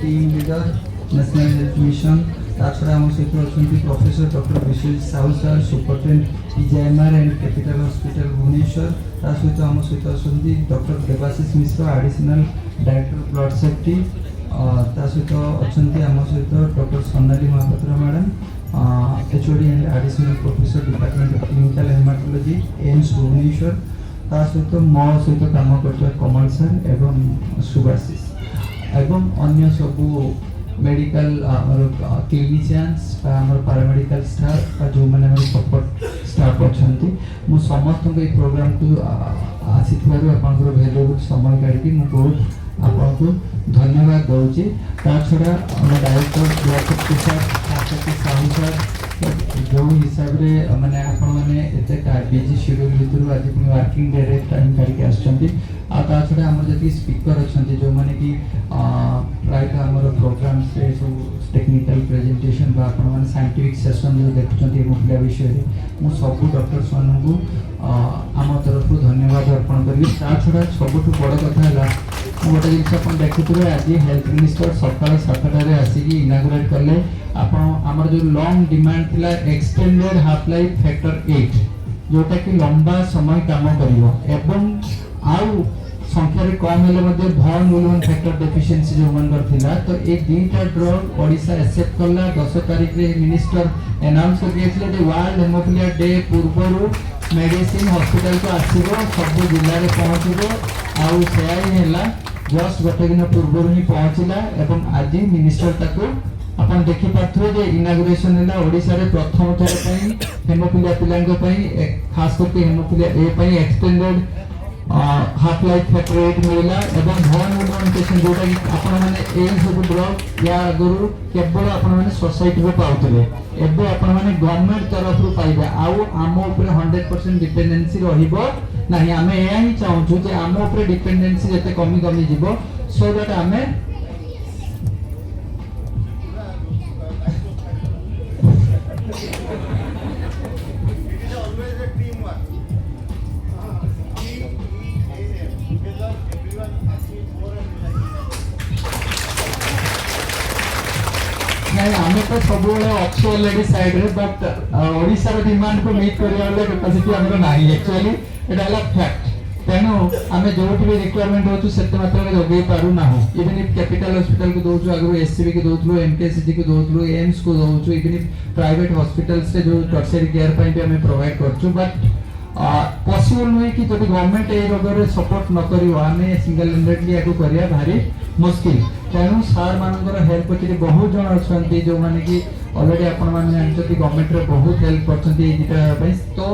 Team leader national health mission ताछड़ा आम सहित अच्छा professor doctor Biswajit Sahu sir superintendent PGIMR and capital hospital Bhubaneswar ता सहित आम सहित अच्छा doctor Debashish Mishra additional director blood safety ता सहित अच्छा आम सहित doctor Sonali Mahapatra madam HOD and additional professor department of clinical haematology AIIMS Bhubaneswar ता सहित मो सहित काम कर कमल सर एवं सुभाषिष एवं अन्य सबू मेडिकल क्लिनिशियंस पैरामेडिकल स्टाफ जो मैंने सपोर्ट स्टाफ अच्छा मु समस्त प्रोग्राम को आसी भैल्यूबल समय काढ़ी बहुत आपको धन्यवाद दूसरी ता छड़ा डायरेक्टर डॉक्टर साहू सर जो हिसाब से मैंने आपण मैंने बिजी शेड्यूल भितर आज वर्किंग डे रे टाइम काढ़ी आसता छड़ा आम जी स्पीकर अच्छा जो मैंने कि प्रायतः आम प्रोग्राम से सब टेक्निकल प्रेजेंटेशन मैंने साइंटिफिक सेशन जो देखुं हेमोफिलिया विषय में मुझे सब डॉक्टर्स मानू आम तरफ धन्यवाद अर्पण करी छड़ा सबुठ बड़ कथा गोटे जिन देखुए आज हेल्थ मिनिस्टर सकाल 7टार आसिक इनागुरेट कले आमर जो लॉन्ग डिमांड थिला एक्सटेंडेड हाफ लाइफ फैक्टर 8 जोटा कि लंबा समय काम करिवो एवं आउ संख्या रे कम हेले मध्ये भन वुलन फैक्टर डेफिशिएंसी जो मनकर थिला तो एक दुईटा ड्रग ओडिसा एक्सेप्ट करला 10 तारिख रे मिनिस्टर अनाउंस करथिले जे वर्ल्ड हेमोफिलिया डे पूर्वरु मेडिसिन हॉस्पिटल को आसीबो सब जिल्ला रे पहुंचबो आउ सेयाई हेला जस्ट गोटे दिन पूर्व ही पहुंचला एवं आज मिनिस्टर ताको अपन देखि पाथुए जे इनागुरेशन हैला ओडिसा रे प्रथम थर पई हेमोफिलिया पिलांग पई खास करके हेमोफिलिया ए पई एक्सटेंडेड हाफ लाइफ फैक्टर 8 मिला एवं भन वुलन पेशेंट जोटा कि आपण माने ए सब ड्रग या गुरु केवल आपण माने सोसाइटी रे पाउतले एबे आपण माने गवर्नमेंट तरफ रु पाइबा आउ आम ऊपर 100% डिपेंडेंसी रहिबो नहीं आमे एया ही चाहू जे आम ऊपर डिपेंडेंसी जते कमी कमी जीवो सो दैट आमे आमे तो सब अच्छे ऑलरेडी साइड रे बट ओडिसा रो डिमांड को मीट करिया वाला कैपेसिटी हमरो नाही एक्चुअली एटा हला फैक्ट तेनो आमे जोटी भी रिक्वायरमेंट होछु सेते मात्रा रे जोगे पारु ना हो इवन इफ कैपिटल हॉस्पिटल को दोछु अगर एससीबी को दोथलो एमकेसीजी को दोथलो एम्स को दोछु इवन इफ प्राइवेट हॉस्पिटल्स से जो टर्शियरी केयर पई भी हमें प्रोवाइड करछु बट पॉसिबल नहीं कि जब गवर्नमेंट ए रोग सपोर्ट न करियो आमे सिंगल हैंडेडली आको करिया भारी मुश्किल तेणु सार मानकर हेल्प करते बहुत जन अच्छा जो मैंने कि ऑलरेडी आपण मैंने जानते गवर्नमेंट रे बहुत हेल्प करते तो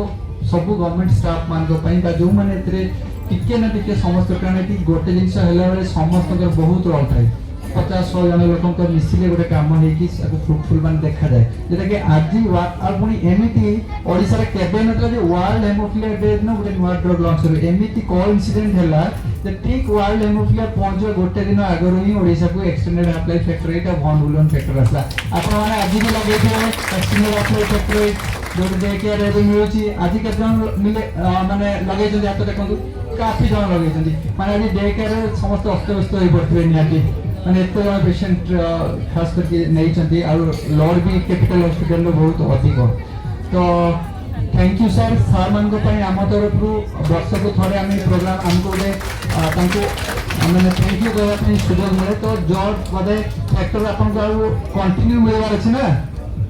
सब गवर्नमेंट स्टाफ मान जो मैंने टिके ना टिके समस्त कारण कि गोटे जिन समस्त बहुत रोल थाए 50-100 जन लोक मिसिले गोटे कम हो फ्रुटफुल मान देखा जाए जोटा कि आज पुणी एमती ओडिशा रे केबे नतला जे वर्ल्ड हेमोफिलिया डे न गोटे नुआ ड्रग लॉन्च करू एमती कोइंसिडेंट हैला जे ठीक वर्ल्ड हेमोफिलिया पहुंच गोटे दिन आगरो ही ओडिशा को एक्सटेंडेड हाफ लाइफ फैक्टर 8 भन वुलन फैक्टर आसला आपण माने आज भी लगे थे एक्सटेंडेड हाफ लाइफ फैक्टर 8 जो डे केयर रे मिलुची आज के जन मिले माने लगे जदी आतो देखंतु काफी जन लगे जदी माने आज डे केयर समस्त अस्त व्यस्त होई पड़थि नियाती माने एत जन पेशेंट खास करके नहीं चंती और लॉर्ड भी कैपिटल हॉस्पिटल में बहुत अधिक तो थैंक यू सर सर मान को पई आम तरफ रु वर्ष को थोड़े आम प्रोग्राम हमको दे तांको मैंने थैंक यू करबा पई सुযোগ मिले तो जॉब बदे फैक्टर अपन को कंटिन्यू मिलवार अछि ना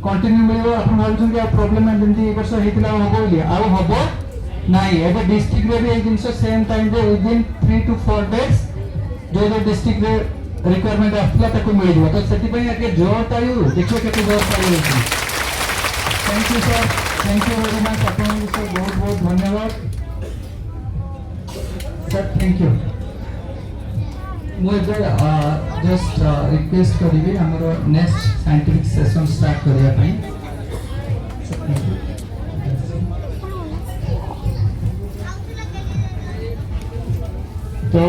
कंटिन्यू मिलबो अपन भाबुछन कि प्रॉब्लम में जेंती एक वर्ष हेतिला होबो बोली आ होबो नाही एबे डिस्ट्रिक्ट रे भी एक जिंस सेम टाइम रे विदिन 3 to 4 डेज जो जो डिस्ट्रिक्ट रे रिक्वायरमेंट आफला तक मिल दियो तो सेति पई आके जोर तायु देखियो केते जोर तायु thank you sir thank you very much अपन सर बहुत बहुत धन्यवाद सर थैंक यू मुझे जस्ट रिक्वेस्ट करी हमरो नेक्स्ट साइंटिफिक सेशन स्टार्ट करिया पई तो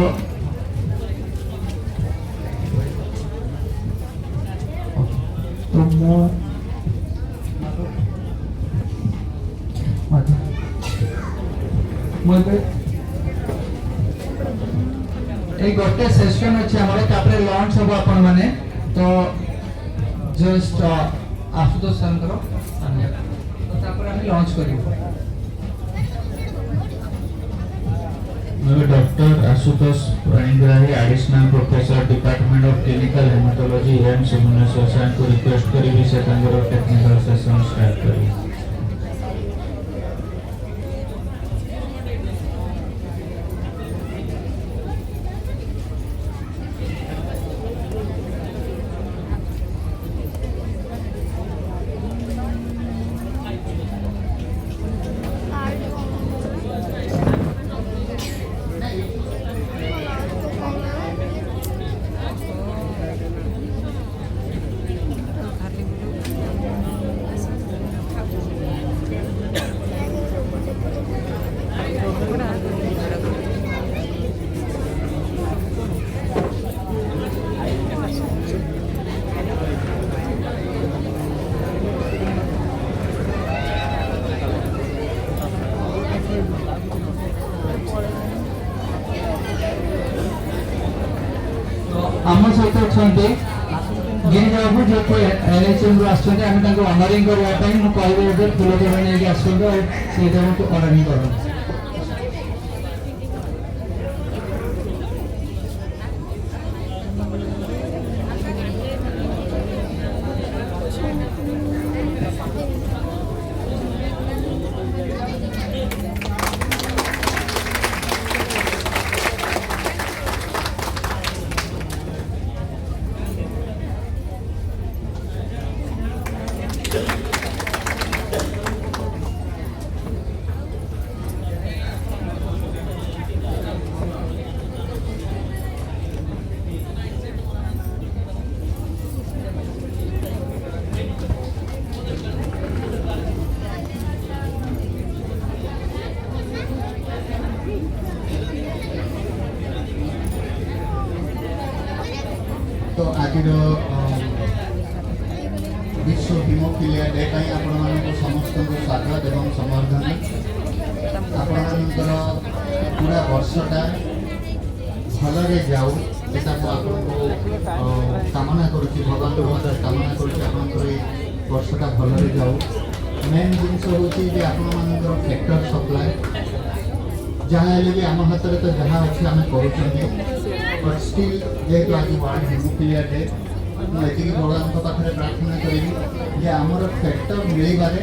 एक गोटे सेशन अच्छे हमारे तापरे लॉन्च हो आपण माने तो जस्ट आशुतोष सर तो आम लंच कर मैं doctor Ashutosh Panigrahi additional professor department of clinical haematology AIIMS Bhubaneswar को रिक्वेस्ट करी से टेक्निकल सेशन स्टार्ट करी। आम सहित अच्छा गिरिजा बाबू जो एलएचएम रु आसमें अनरिंग करने मुझे फूल देवा नहीं आसतु से अनरिंग कर तो आज विश्व हिमोफिलिया डे आपण समस्त स्वागत एवं समर्थन आपणकर पूरा वर्षटा भलरे जाऊ यहाँ कामना करुच्ची भगवान कामना करुच्ची वर्षटा भलरे जाऊ। मेन जिनस हूँ आपण फैक्टर सप्लाय जहाँ भी आम हाथ में तो जहाँ अच्छे आम कर बट स्टिल जेहेतु आज वर्ल्ड हिमोफिलिया डे मुझे भगवान पाखे प्रार्थना करी आमर फैक्टर मिलबारे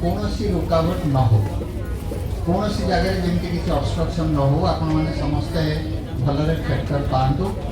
कौन रुकावट न हो कौन जगह जमी किसी ऑब्स्ट्रक्शन न हो आपण मैंने समस्ते भलरे फैक्टर पातु।